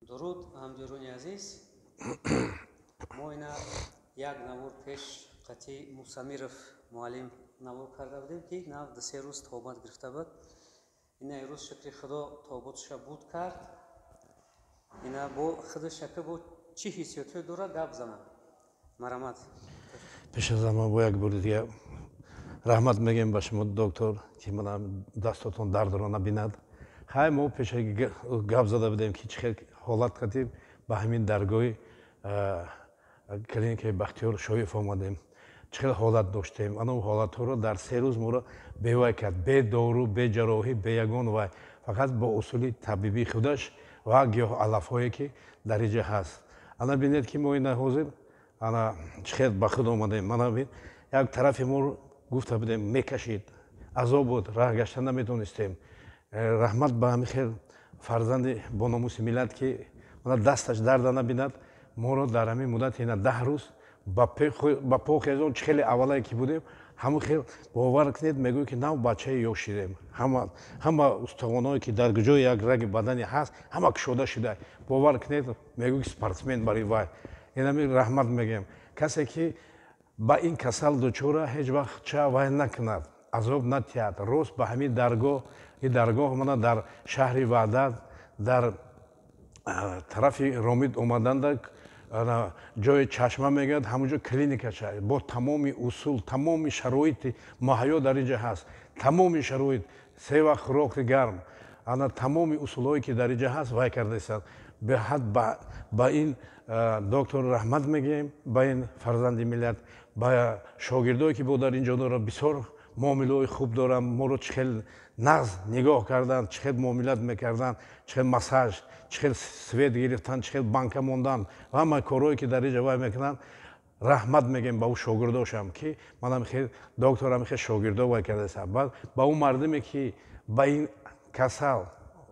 درود همجویان عزیز. ما اینا یک نوار پیش قطعی موسمیرف معلم نوار کرده بودیم که نو ده 3 روز توبت گرفته بود. اینا روز شکر خدا توبتش بود کرد. اینا با خدا شکر بود چی حسیاتی داره گپ زنم. مرحمت. پیش از همه با یک بار دیگه رحمت میگیم به شما دکتر که من دستتون درد رو نبیند. خیلی ما پیش گپ زده بودیم که چه حالت کردیم به همین درگاه کلینیک بختیار شایف آمدیم. چه حالت داشتیم. آن حالت رو در 3 روز ما رو بیوای کرد. به دارو، به جراحی، به یگان وای. فقط با اصول طبیبی خودش و گیاه علفایی که در اینجا هست. انا بینید که ما این حاضر انا چه با خود آمدیم. من ببین یک طرف ما گفته بودیم میکشید. عذاب بود. راه گشتن نمیتونستیم. رحمت به همین خیر فرزند با ناموس ملت که من دستش درد نبیند ما رو در همین مدت اینا 10 روز با پا خیزون خیلی اولایی که بودیم همون خیلی باور کنید میگوی که نو بچه یوش شدیم همه استخوانایی که در گوشه یک رگ بدنی هست همه کشوده شده باور کنید میگوی که سپورتسمن برای وای این همین رحمت میگیم کسی که با این کسل دچار هیچ وقت چه وای نکند عذاب نتیاد روز به همین درگاه این درگاه من در شهر وعدت در طرف رامید اومدند جای چشمه میگد همونجا کلینیکا شد با تمام اصول تمام شرایط مهیا در اینجا هست تمام شرایط 3 وقت خوراک گرم انا تمام اصولایی که در اینجا هست وای کرده است به حد با این دکتر رحمت میگیم با این فرزند ملت با شاگردایی که بود در اینجا داره بسیار معامله‌های خوب دارم ما رو چخیل ناز نگاه کردن چخیل معاملات میکردن چخیل مساج چخیل سویت گرفتن چخیل بانک موندن و همه کارهایی که در اینجا وای میکنن رحمت میگیم با اون شاگرداشم که منم خیلی دکترم خیلی شاگردا وای کرده است بعد با اون مردمی که با این کسل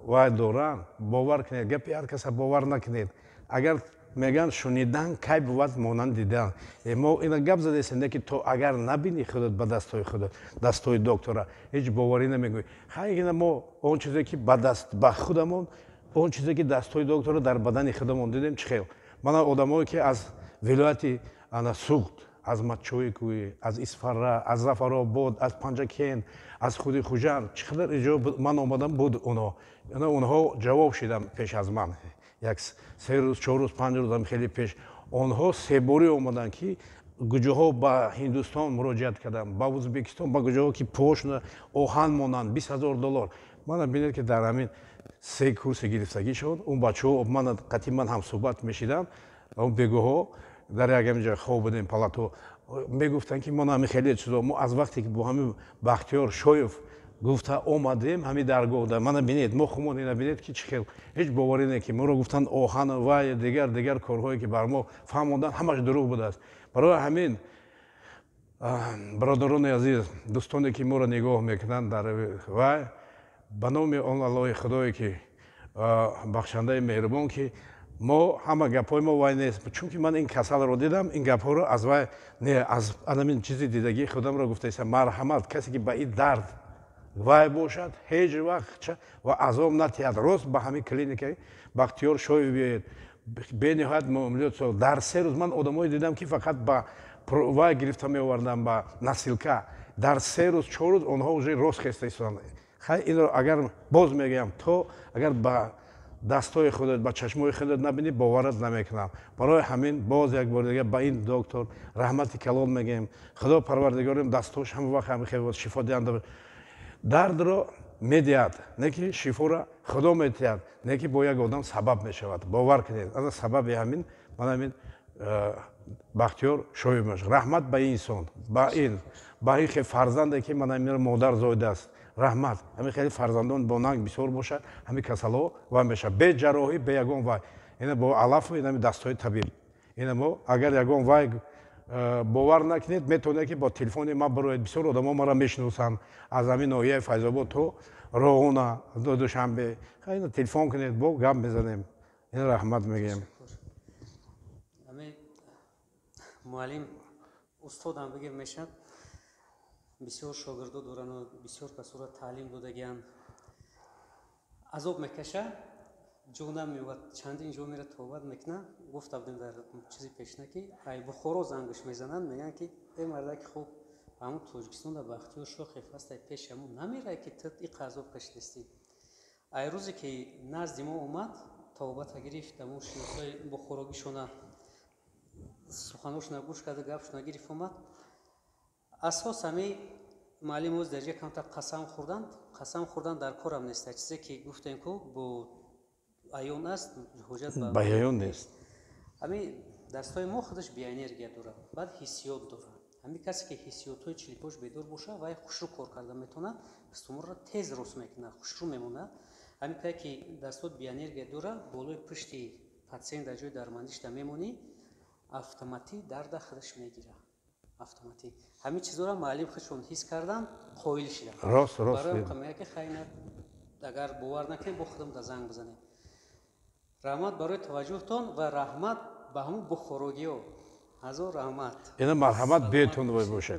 وای دارن باور کنید گپی هر کس باور نکنید اگر میگن شنیدن کی بود مانند دیدن ما اینا گپ زده است که تو اگر نبینی خودت به دستای خودت دستای دکتر هیچ باوری نمیگوی خیلی ما اون چیزی که به دست به خودمون اون چیزی که دستای دکتر در بدن خودمون دیدیم چه خیلی من آدمایی که از ولایت انا سوخت از مچوی کوی از اسفره از زفرآباد از پنجکین از خودی خوجان چقدر اینجا من اومدم بود اونها جواب شدن پیش از من یک 3 روز 4 روز 5 روز هم خیلی پیش آنها 3 باری اومدن که گوجه‌ها با هندوستان مراجعت کردن با ازبکستان با گوجه‌ها که پوشن اوهان مونن $20,000 من ببینید که در همین 3 کورس گرفتگی شد اون بچه‌ها من قطعی من هم صحبت می‌شدم اون بگوها در یک جای خواب بودیم پالاتو میگفتن که ما همین خیلی چیزا ما از وقتی که با همین بختیار شایف گفته اومدیم همین درگاه در من ببینید ما خودمون اینا ببینید که چه هیچ باوری نه که ما رو گفتن اوهان و دیگر کارهایی که بر ما فهموندن همش دروغ بوده است برای همین برادران عزیز دوستانی که ما رو نگاه میکنن در و به نام الله خدایی که بخشنده مهربان که ما همه گپای ما وای نیست چون که من این کسل رو دیدم این گپا رو از وای نه از همین چیزی دیدگی خودم رو گفته است مرحمت کسی که با این درد وای باشد هیچ وقت و عذاب نتیاد روز به همین کلینیک بختیار شایف به نهایت معاملات در 3 روز من آدمایی دیدم که فقط با وای گرفته می آوردن با نسیلکا در 3 روز 4 روز اونها уже روز خسته شدن خیلی این رو اگر باز میگم تو اگر با دستای خودت با چشمای خودت نبینی باورت نمیکنم برای همین باز یک بار دیگه با این دکتر رحمت کلام میگیم خدا پروردگارم دستاش هم وقت هم خیلی شفا دهنده درد رو میدهد نه که شفا را خدا میدهد نه که با یک آدم سبب میشود باور کنید از سبب همین من همین بختیار شایف میشم رحمت به این انسان با این فرزندی که من همین مادر زایده است رحمت همین خیلی فرزندان با ننگ بسیار باشد همین کسلا و میشه به جراحی به یگان وای اینا با علف و این دستای طبیب اینا ما اگر یگان وای باور نکنید میتونه که با تلفن ما بروید بسیار آدم ها ما را میشناسن از همین ناحیه فیض آباد تو راهونه دوشنبه خیلی تلفن کنید با گپ بزنیم این رحمت میگیم همین معلم استادم بگیر میشن بسیار شاگردا دارن و بسیار کسا را تعلیم دادگیان عذاب میکشه ҷӯна меёвад чандин ҷо мера тобат мекунад. Гуфта будем дар чизи пешна ки ай Бухоро зангаш мезананд, мегӯянд ки е мардаки хуб ҳамун Тоҷикистон дар Бахтиёр Шохев ҳастай пеш ҳамун намерай ки ту и қазо кашидасти. Ай рӯзе ки назди мо омад тобата гирифт амун шиносои бухорогишона суханошона гӯш карда гапшона гирифт омад. Асос ҳами маълим оз дарҷа камтар қасам хӯрданд дар корам нест. Чизе ки гуфтем ку бо аён аст ҳоҷат ба аён нест. ҳами дастҳои мо худаш биэнергия дорад, баъд ҳиссиёт дорад. ҳами касе ки ҳиссиётҳои чилипош бедор бошад вай хушрӯ кор карда метавонад, стуморро тез рост мекунад, хушрӯ мемонад. ҳами кае ки дастҳои биэнергия дорад, болои пушти патсиент дар ҷои дармандишда мемонӣ, автоматӣ дарда худаш мегирад. Автоматӣ ҳамин чизҳоро маълим худшон ҳис кардан қоил шиданд. Рост барои мегӯяд ки хайна агар бовар накунем бо худам да занг бизанем. Раҳмат барои таваҷҷӯҳтон ва раҳмат ба ҳамун бухорогиҳо. ҳазор раҳмат. Ина марҳамат бетон бошад.